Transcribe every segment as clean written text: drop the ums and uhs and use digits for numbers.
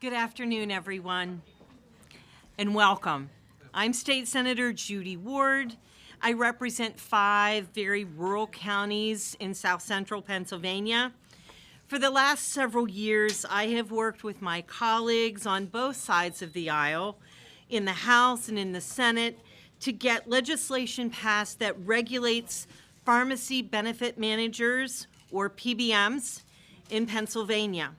Good afternoon, everyone, and welcome. I'm State Senator Judy Ward. I represent 5 very rural counties in South Central Pennsylvania. For the last several years, I have worked with my colleagues on both sides of the aisle, in the House and in the Senate, to get legislation passed that regulates pharmacy benefit managers, or PBMs, in Pennsylvania.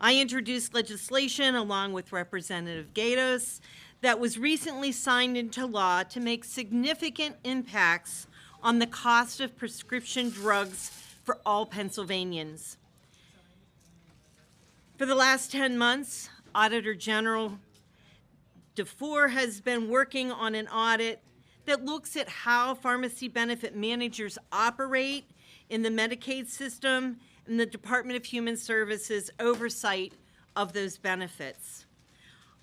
I introduced legislation along with Representative Gatos that was recently signed into law to make significant impacts on the cost of prescription drugs for all Pennsylvanians. For the last 10 months, Auditor General DeFoor has been working on an audit that looks at how pharmacy benefit managers operate in the Medicaid system and the Department of Human Services oversight of those benefits.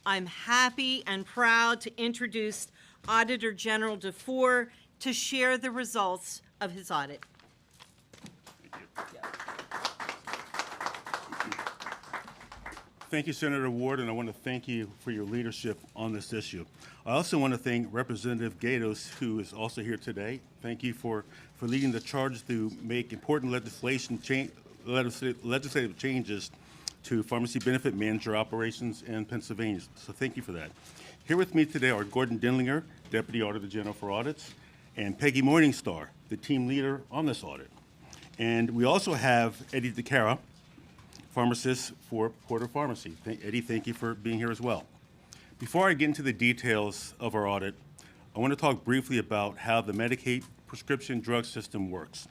I'm happy and proud to introduce Auditor General DeFoor to share the results of his audit. Thank you, Senator Ward, and I want to thank you for your leadership on this issue. I also want to thank Representative Gatos, who is also here today. Thank you for leading the charge to make important legislative changes to pharmacy benefit manager operations in Pennsylvania. So thank you for that. Here with me today are Gordon Denlinger, Deputy Auditor General for Audits, and Peggy Morningstar, the team leader on this audit. And we also have Eddie DeCara, pharmacist for Porter Pharmacy. Eddie, thank you for being here as well. Before I get into the details of our audit, I want to talk briefly about how the Medicaid prescription drug system works.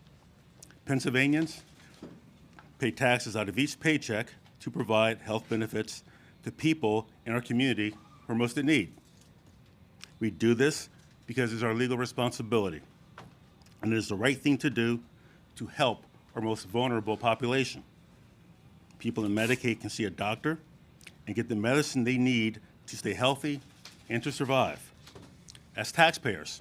Pennsylvanians pay taxes out of each paycheck to provide health benefits to people in our community who are most in need. We do this because it's our legal responsibility, and it is the right thing to do to help our most vulnerable population. People in Medicaid can see a doctor and get the medicine they need to stay healthy and to survive. As taxpayers,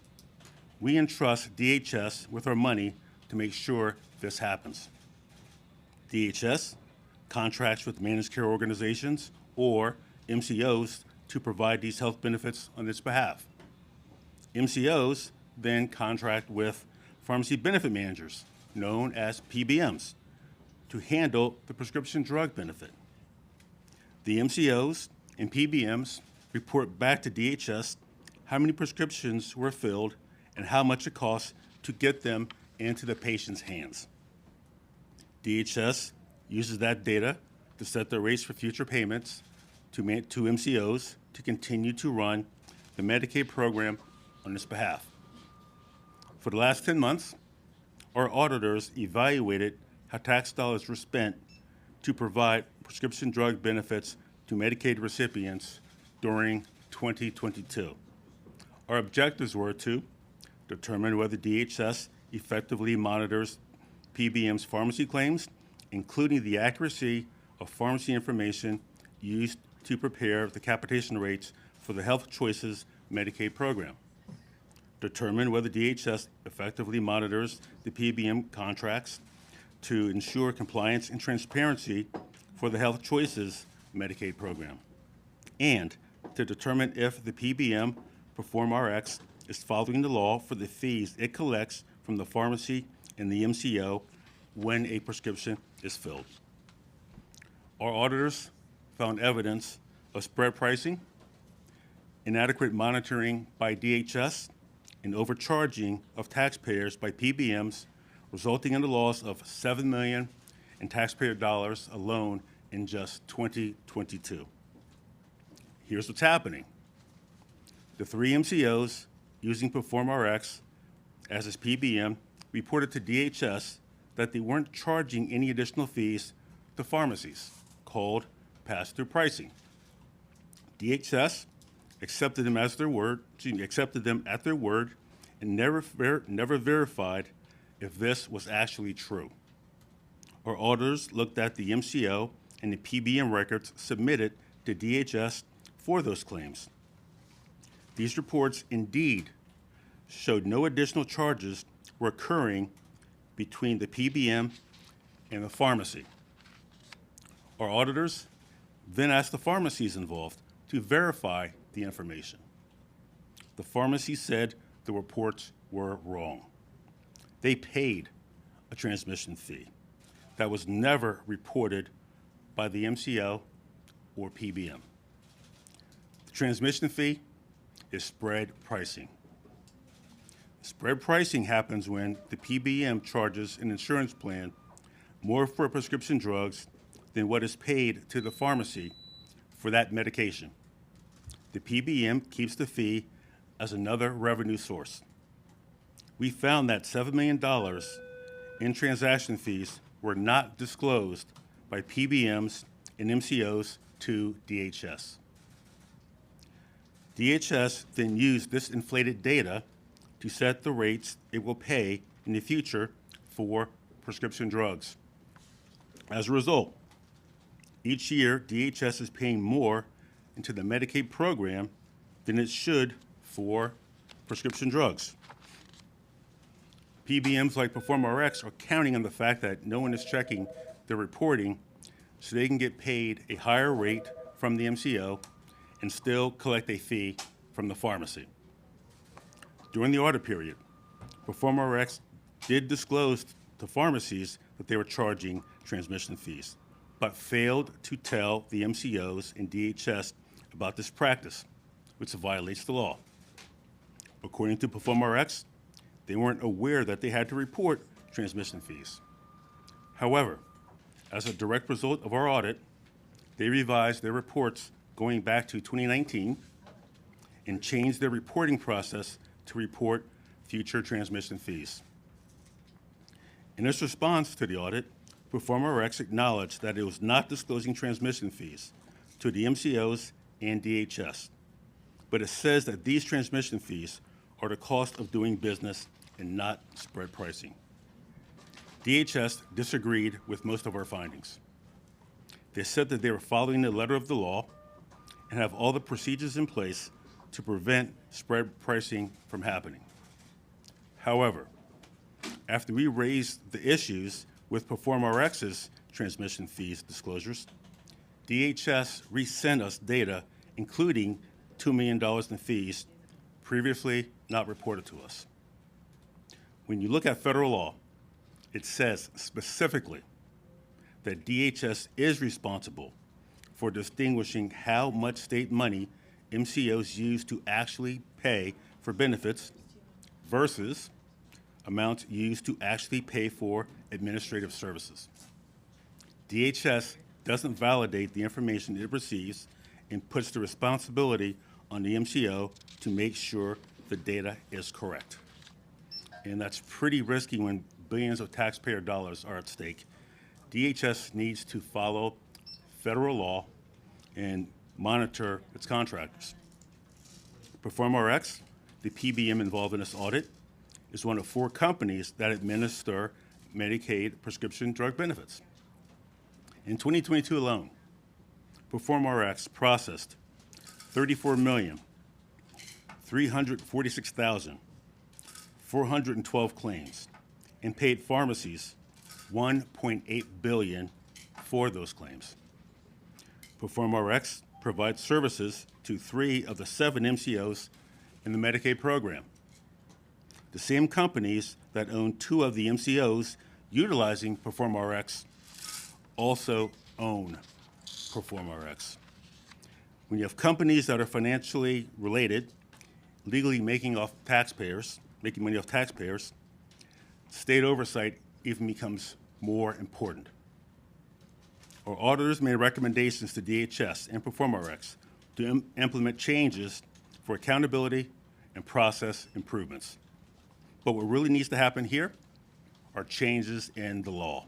we entrust DHS with our money to make sure this happens. DHS contracts with managed care organizations, or MCOs, to provide these health benefits on its behalf. MCOs then contract with pharmacy benefit managers, known as PBMs, to handle the prescription drug benefit. The MCOs and PBMs report back to DHS how many prescriptions were filled and how much it costs to get them into the patient's hands. DHS uses that data to set the rates for future payments to MCOs to continue to run the Medicaid program on its behalf. For the last 10 months, our auditors evaluated how tax dollars were spent to provide prescription drug benefits to Medicaid recipients during 2022. Our objectives were to determine whether DHS effectively monitors PBM's pharmacy claims, including the accuracy of pharmacy information used to prepare the capitation rates for the Health Choices Medicaid program. Determine whether DHS effectively monitors the PBM contracts to ensure compliance and transparency for the Health Choices Medicaid program, and to determine if the PBM PerformRx is following the law for the fees it collects from the pharmacy and the MCO when a prescription is filled. Our auditors found evidence of spread pricing, inadequate monitoring by DHS, and overcharging of taxpayers by PBMs, resulting in the loss of $7 million in taxpayer dollars alone in just 2022. Here's what's happening. The 3 MCOs using PerformRx as its PBM reported to DHS that they weren't charging any additional fees to pharmacies, called pass-through pricing. DHS accepted them at their word, and never verified if this was actually true. Our auditors looked at the MCO and the PBM records submitted to DHS for those claims. These reports indeed showed no additional charges were occurring between the PBM and the pharmacy. Our auditors then asked the pharmacies involved to verify the information. The pharmacy said the reports were wrong. They paid a transmission fee that was never reported by the MCO or PBM. The transmission fee is spread pricing. Spread pricing happens when the PBM charges an insurance plan more for prescription drugs than what is paid to the pharmacy for that medication. The PBM keeps the fee as another revenue source. We found that $7 million in transaction fees were not disclosed by PBMs and MCOs to DHS. DHS then used this inflated data to set the rates it will pay in the future for prescription drugs. As a result, each year DHS is paying more into the Medicaid program than it should for prescription drugs. PBMs like PerformRx are counting on the fact that no one is checking their reporting so they can get paid a higher rate from the MCO and still collect a fee from the pharmacy. During the audit period, PerformRx did disclose to pharmacies that they were charging transmission fees, but failed to tell the MCOs and DHS about this practice, which violates the law. According to PerformRx, they weren't aware that they had to report transmission fees. However, as a direct result of our audit, they revised their reports going back to 2019 and changed their reporting process to report future transmission fees. In its response to the audit, PerformRx acknowledged that it was not disclosing transmission fees to the MCOs and DHS, but it says that these transmission fees are the cost of doing business and not spread pricing. DHS disagreed with most of our findings. They said that they were following the letter of the law and have all the procedures in place to prevent spread pricing from happening. However, after we raised the issues with PerformRx's transmission fees disclosures, DHS resent us data including $2 million in fees previously not reported to us. When you look at federal law, it says specifically that DHS is responsible for distinguishing how much state money MCOs use to actually pay for benefits versus amounts used to actually pay for administrative services. DHS doesn't validate the information it receives and puts the responsibility on the MCO to make sure the data is correct. And that's pretty risky when billions of taxpayer dollars are at stake. DHS needs to follow federal law and monitor its contractors. PerformRx, the PBM involved in this audit, is one of 4 companies that administer Medicaid prescription drug benefits. In 2022 alone, PerformRx processed 34,346,412 claims and paid pharmacies $1.8 billion for those claims. PerformRx provides services to 3 of the 7 MCOs in the Medicaid program. The same companies that own 2 of the MCOs utilizing PerformRx also own PerformRx. When you have companies that are financially related, legally making money off taxpayers, state oversight even becomes more important. Our auditors made recommendations to DHS and PerformRx to implement changes for accountability and process improvements. But what really needs to happen here are changes in the law.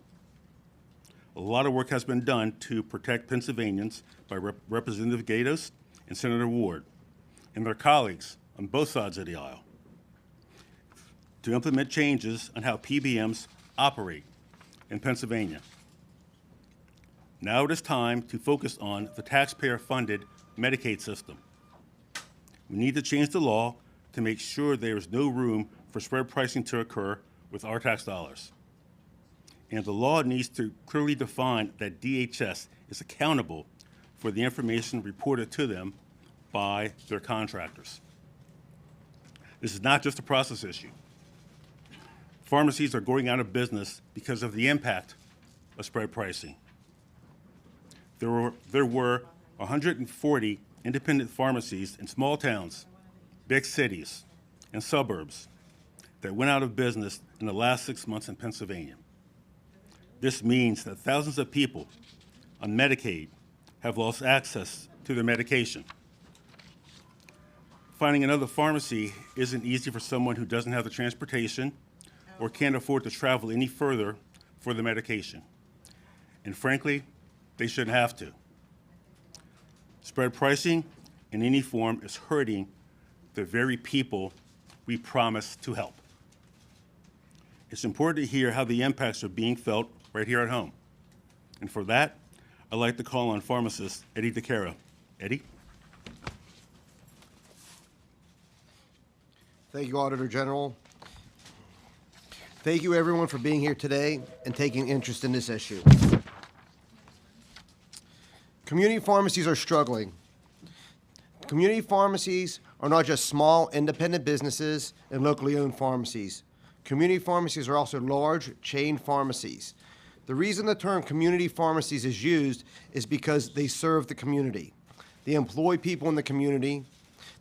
A lot of work has been done to protect Pennsylvanians by Representative Gatos and Senator Ward and their colleagues on both sides of the aisle to implement changes on how PBMs operate in Pennsylvania. Now it is time to focus on the taxpayer-funded Medicaid system. We need to change the law to make sure there is no room for spread pricing to occur with our tax dollars. And the law needs to clearly define that DHS is accountable for the information reported to them by their contractors. This is not just a process issue. Pharmacies are going out of business because of the impact of spread pricing. There were 140 independent pharmacies in small towns, big cities, and suburbs that went out of business in the last 6 months in Pennsylvania. This means that thousands of people on Medicaid have lost access to their medication. Finding another pharmacy isn't easy for someone who doesn't have the transportation or can't afford to travel any further for the medication. And frankly, they shouldn't have to. Spread pricing in any form is hurting the very people we promise to help. It's important to hear how the impacts are being felt right here at home. And for that, I'd like to call on pharmacist Eddie DeCara. Eddie? Thank you, Auditor General. Thank you, everyone, for being here today and taking interest in this issue. Community pharmacies are struggling. Community pharmacies are not just small, independent businesses and locally owned pharmacies. Community pharmacies are also large chain pharmacies. The reason the term community pharmacies is used is because they serve the community. They employ people in the community.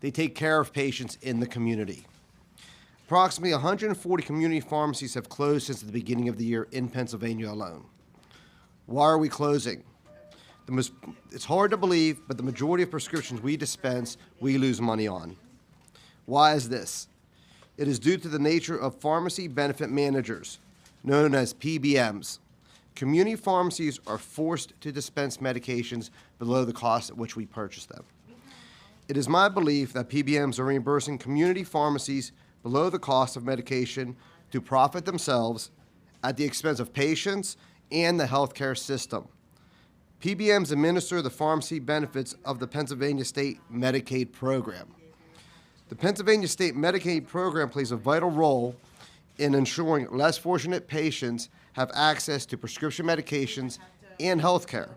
They take care of patients in the community. Approximately 140 community pharmacies have closed since the beginning of the year in Pennsylvania alone. Why are we closing? It's hard to believe, but the majority of prescriptions we dispense, we lose money on. Why is this? It is due to the nature of pharmacy benefit managers, known as PBMs. Community pharmacies are forced to dispense medications below the cost at which we purchase them. It is my belief that PBMs are reimbursing community pharmacies below the cost of medication to profit themselves at the expense of patients and the healthcare system. PBMs administer the pharmacy benefits of the Pennsylvania State Medicaid program. The Pennsylvania State Medicaid program plays a vital role in ensuring less fortunate patients have access to prescription medications and health care.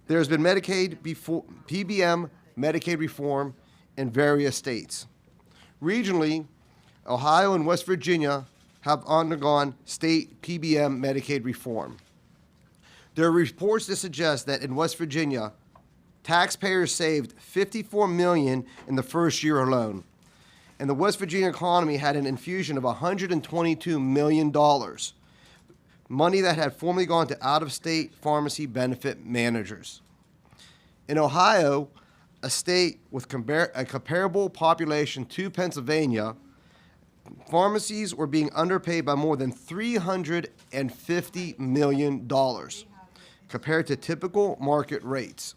There has been PBM Medicaid reform in various states. Regionally, Ohio and West Virginia have undergone state PBM Medicaid reform. There are reports that suggest that in West Virginia, taxpayers saved $54 million in the first year alone, and the West Virginia economy had an infusion of $122 million, money that had formerly gone to out-of-state pharmacy benefit managers. In Ohio, a state with a comparable population to Pennsylvania, pharmacies were being underpaid by more than $350 million compared to typical market rates.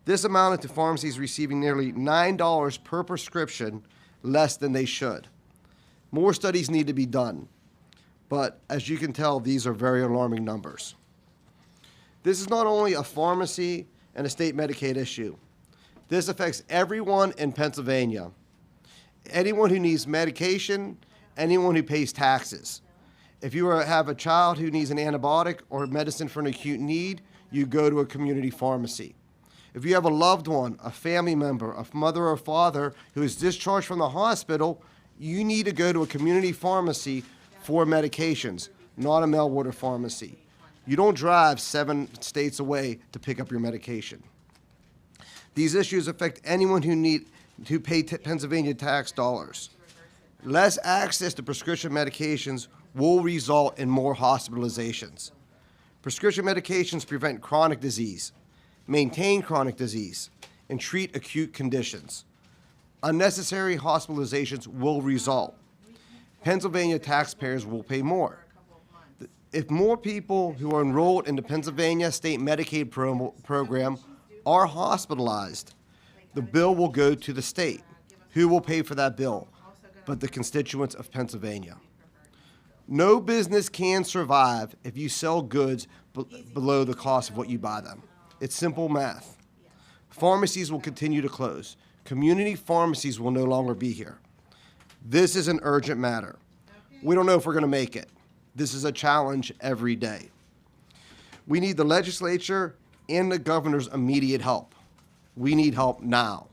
This amounted to pharmacies receiving nearly $9 per prescription less than they should. More studies need to be done, but as you can tell, these are very alarming numbers. This is not only a pharmacy and a state Medicaid issue. This affects everyone in Pennsylvania. Anyone who needs medication, anyone who pays taxes. If you have a child who needs an antibiotic or medicine for an acute need, you go to a community pharmacy. If you have a loved one, a family member, a mother or father who is discharged from the hospital, you need to go to a community pharmacy for medications, not a mail order pharmacy. You don't drive 7 states away to pick up your medication. These issues affect anyone who pay Pennsylvania tax dollars. Less access to prescription medications will result in more hospitalizations. Prescription medications prevent chronic disease, maintain chronic disease, and treat acute conditions. Unnecessary hospitalizations will result. Pennsylvania taxpayers will pay more. If more people who are enrolled in the Pennsylvania State Medicaid program are hospitalized, the bill will go to the state. Who will pay for that bill? But the constituents of Pennsylvania. No business can survive if you sell goods below the cost of what you buy them. It's simple math. Pharmacies will continue to close. Community pharmacies will no longer be here. This is an urgent matter. We don't know if we're going to make it. This is a challenge every day. We need the legislature and the governor's immediate help. We need help now.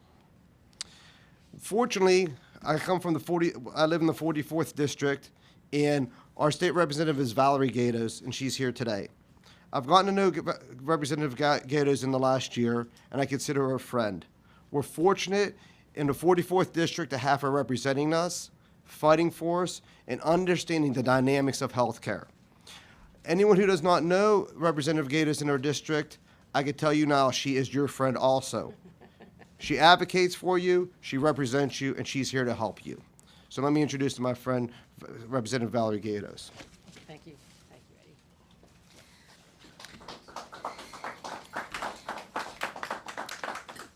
Fortunately, I live in the 44th district, and our state representative is Valerie Gatos, and she's here today. I've gotten to know Representative Gatos in the last year, and I consider her a friend. We're fortunate in the 44th district to have her representing us, fighting for us, and understanding the dynamics of healthcare. Anyone who does not know Representative Gatos in our district, I can tell you now, she is your friend also. She advocates for you, she represents you, and she's here to help you. So let me introduce to my friend, Representative Valerie Gatos. Thank you. Thank you, Eddie.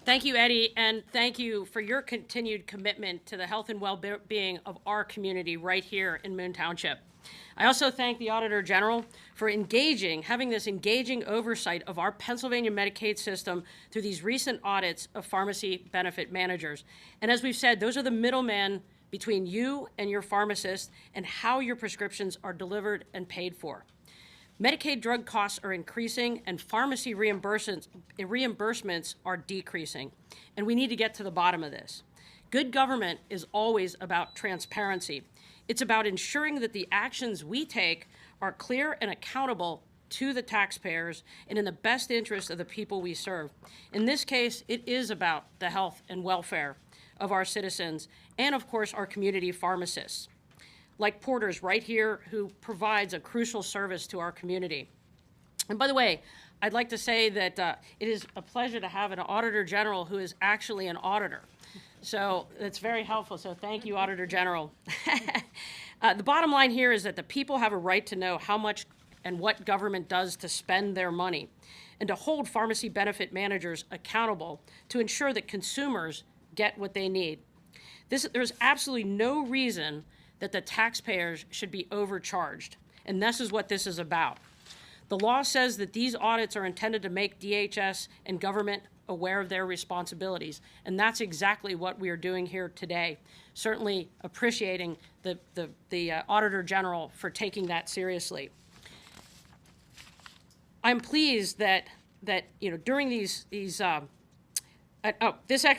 Thank you, Eddie, and thank you for your continued commitment to the health and well-being of our community right here in Moon Township. I also thank the Auditor General for having this engaging oversight of our Pennsylvania Medicaid system through these recent audits of pharmacy benefit managers. And as we've said, those are the middlemen between you and your pharmacist and how your prescriptions are delivered and paid for. Medicaid drug costs are increasing and pharmacy reimbursements are decreasing, and we need to get to the bottom of this. Good government is always about transparency. It's about ensuring that the actions we take are clear and accountable to the taxpayers and in the best interest of the people we serve. In this case, it is about the health and welfare of our citizens and, of course, our community pharmacists, like Porter's right here, who provides a crucial service to our community. And by the way, I'd like to say that it is a pleasure to have an Auditor General who is actually an auditor. So it's very helpful. So thank you, Auditor General. The bottom line here is that the people have a right to know how much and what government does to spend their money, and to hold pharmacy benefit managers accountable to ensure that consumers get what they need. There's absolutely no reason that the taxpayers should be overcharged, and this is what this is about. The law says that these audits are intended to make DHS and government aware of their responsibilities, and that's exactly what we are doing here today. Certainly appreciating the Auditor General for taking that seriously. I'm pleased that during this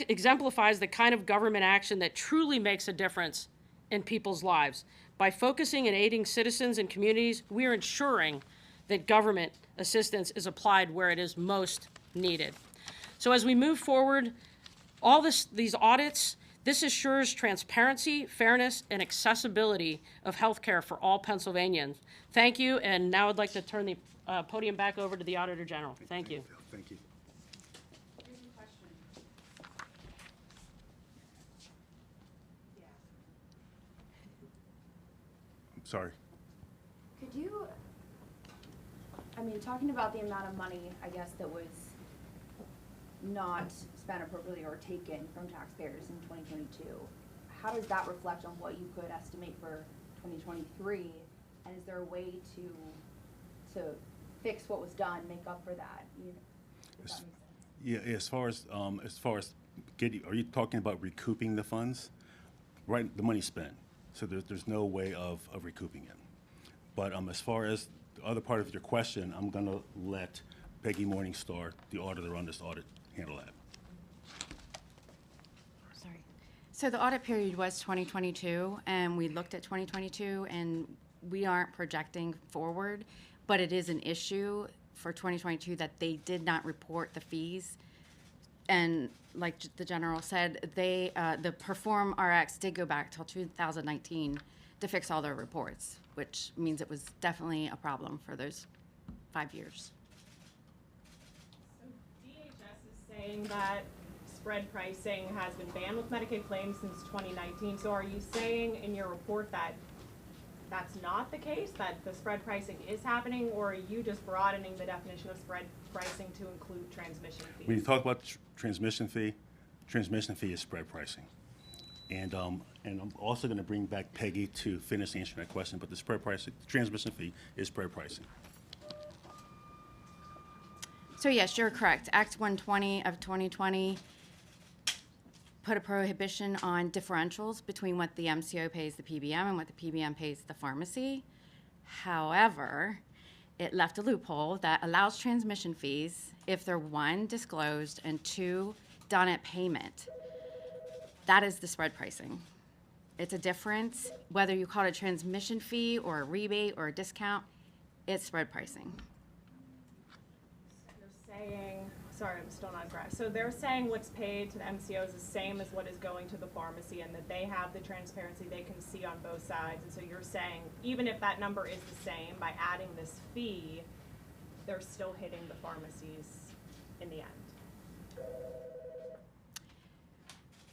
exemplifies the kind of government action that truly makes a difference in people's lives. By focusing and aiding citizens and communities, we are ensuring that government assistance is applied where it is most needed. So as we move forward, these audits, this assures transparency, fairness, and accessibility of healthcare for all Pennsylvanians. Thank you, and now I'd like to turn the podium back over to the Auditor General. Thank you. Thank you. I'm sorry. Could you, talking about the amount of money, I guess, that was not spent appropriately or taken from taxpayers in 2022, how does that reflect on what you could estimate for 2023? And is there a way to fix what was done, make up for that? Does that make sense? Yeah, as far as getting, are you talking about recouping the funds? Right, the money's spent, so there's no way of recouping it. But as far as the other part of your question, I'm going to let Peggy Morningstar, the auditor on this audit, handle that. Sorry. So the audit period was 2022, and we looked at 2022, and we aren't projecting forward, but it is an issue for 2022 that they did not report the fees. And like the general said, the Perform RX did go back till 2019 to fix all their reports, which means it was definitely a problem for those 5 years. DHS is saying that spread pricing has been banned with Medicaid claims since 2019. So are you saying in your report that that's not the case, that the spread pricing is happening, or are you just broadening the definition of spread pricing to include transmission fees? When you talk about transmission fee is spread pricing. And I'm also going to bring back Peggy to finish answering that question, but the spread pricing, the transmission fee is spread pricing. So yes, you're correct. Act 120 of 2020 put a prohibition on differentials between what the MCO pays the PBM and what the PBM pays the pharmacy. However, it left a loophole that allows transmission fees if they're one, disclosed, and two, done at payment. That is the spread pricing. It's a difference, whether you call it a transmission fee or a rebate or a discount, it's spread pricing. You're saying, sorry, I'm still not grasping. So they're saying what's paid to the MCO is the same as what is going to the pharmacy, and that they have the transparency they can see on both sides. And so you're saying, even if that number is the same, by adding this fee, they're still hitting the pharmacies in the end.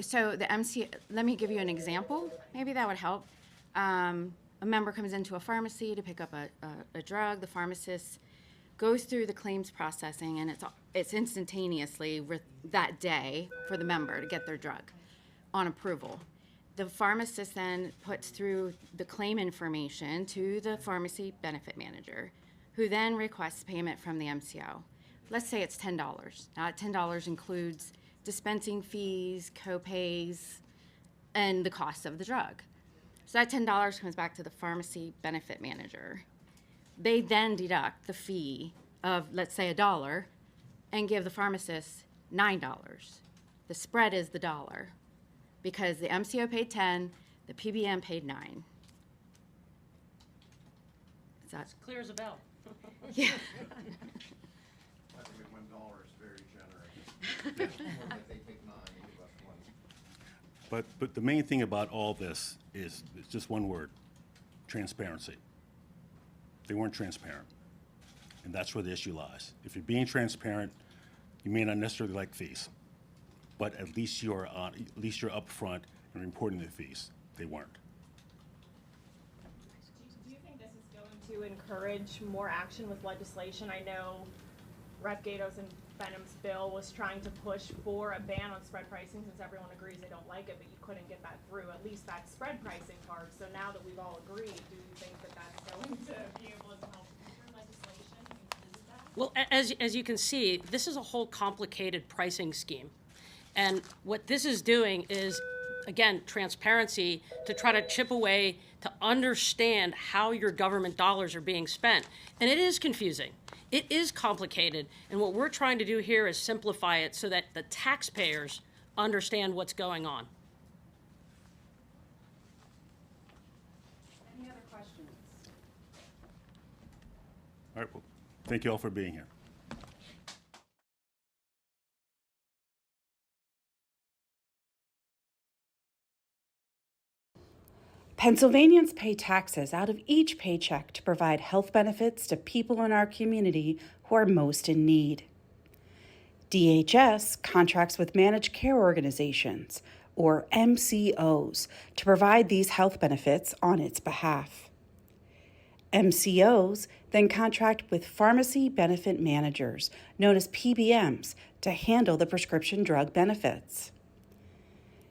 So the MCO, let me give you an example. Maybe that would help. A member comes into a pharmacy to pick up a drug. The pharmacist goes through the claims processing, and it's instantaneously that day for the member to get their drug on approval. The pharmacist then puts through the claim information to the pharmacy benefit manager, who then requests payment from the MCO. Let's say it's $10. Now, that $10 includes dispensing fees, co-pays, and the cost of the drug. So that $10 comes back to the pharmacy benefit manager. They then deduct the fee of, let's say, $1 and give the pharmacist $9. The spread is the dollar because the MCO paid 10, the PBM paid 9. Is that Clear as a bell. yeah? I think $1 is very generous. If they take 9, they give us 1. But the main thing about all this is, it's just one word: transparency. They weren't transparent, and that's where the issue lies. If you're being transparent, you may not necessarily like fees, but at least you're upfront and reporting the fees. They weren't. Do you think this is going to encourage more action with legislation? I know Rep. Gatos and Benham's bill was trying to push for a ban on spread pricing, since everyone agrees they don't like it, but you couldn't get that through, at least that spread pricing part. So now that we've all agreed, do you think that that's going to be able to help future legislation? Is that? Well, as you can see, this is a whole complicated pricing scheme. And what this is doing is, again, transparency to try to chip away to understand how your government dollars are being spent. And it is confusing. It is complicated. And what we're trying to do here is simplify it so that the taxpayers understand what's going on. Any other questions? All right, well, thank you all for being here. Pennsylvanians pay taxes out of each paycheck to provide health benefits to people in our community who are most in need. DHS contracts with managed care organizations, or MCOs, to provide these health benefits on its behalf. MCOs then contract with pharmacy benefit managers, known as PBMs, to handle the prescription drug benefits.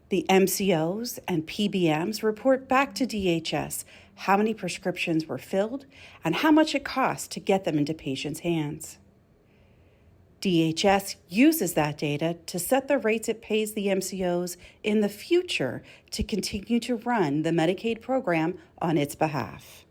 The MCOs and PBMs report back to DHS how many prescriptions were filled and how much it costs to get them into patients' hands. DHS uses that data to set the rates it pays the MCOs in the future to continue to run the Medicaid program on its behalf.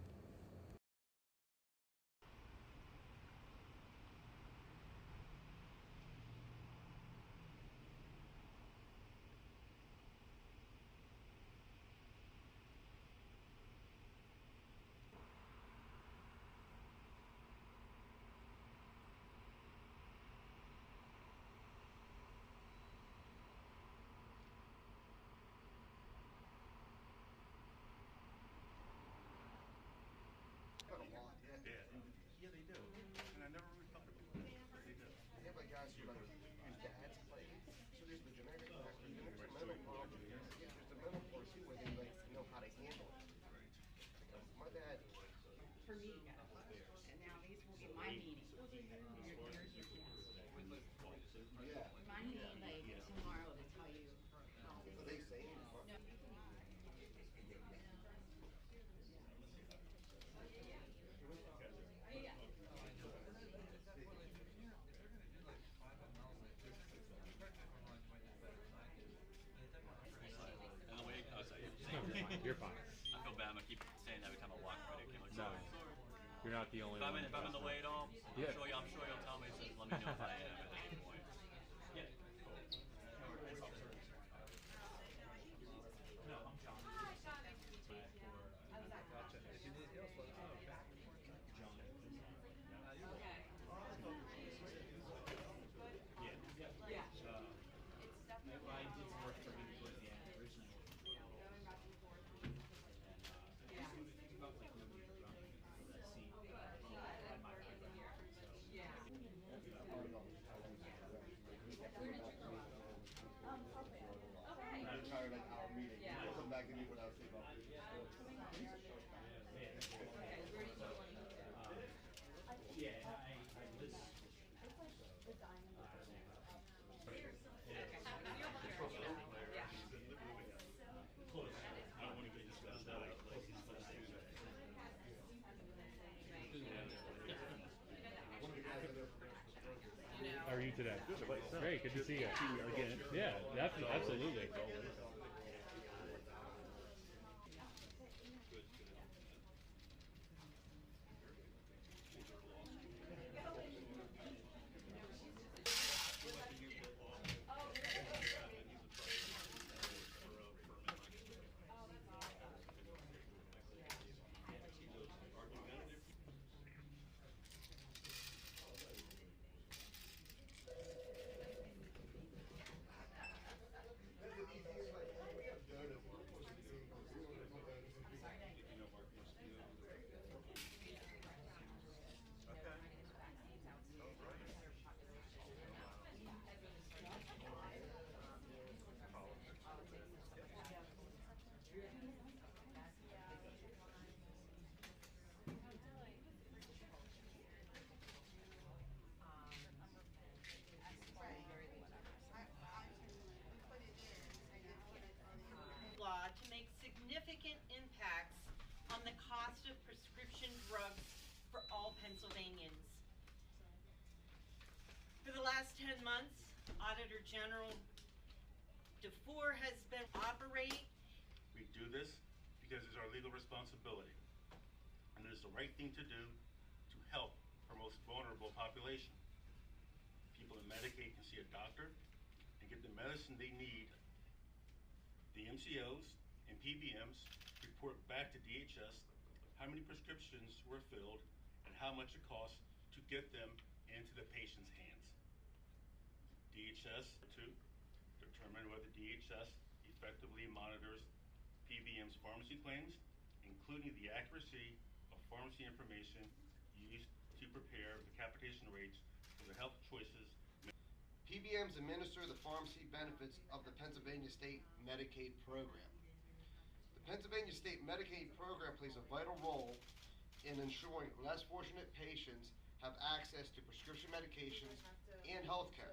Yeah, they do. And I never really thought about it. They do. They have like guys who like use dad's plate. So there's the generic part, there's the mental part, there's the mental part too, where they like know how to handle it. My dad. For me, yes. And now these will be my meetings. My meeting, like, tomorrow to tell you how this They say. You're fine. I feel bad. I'm gonna keep saying that every time I walk by. It looks sorry. You're not the only one. If I'm in the way at all, Yeah. I'm sure you'll tell me. So let me know if I am at any point. Yeah. No, I'm John. Gotcha. If you need help, let us know. John. Yeah. I did some work for him towards the end originally. I'm tired of our meeting. We'll come back to me when I was about I list. Close. I don't want to get discussed out like he's supposed to do that. How are you today? Great, good to see you. Again. Yeah, absolutely. Law to make significant impacts on the cost of prescription drugs for all Pennsylvanians. For the last 10 months, Auditor General DeFoor has been operating. We do this because it's our legal responsibility, and it is the right thing to do to help our most vulnerable population. People in Medicaid can see a doctor and get the medicine they need. The MCOs and PBMs report back to DHS how many prescriptions were filled and how much it costs to get them into the patient's hands. DHS, to determine whether DHS effectively monitors PBM's pharmacy claims, including the accuracy of pharmacy information used to prepare the capitation rates for the health choices. PBMs administer the pharmacy benefits of the Pennsylvania State Medicaid program. The Pennsylvania State Medicaid program plays a vital role in ensuring less fortunate patients have access to prescription medications and health care.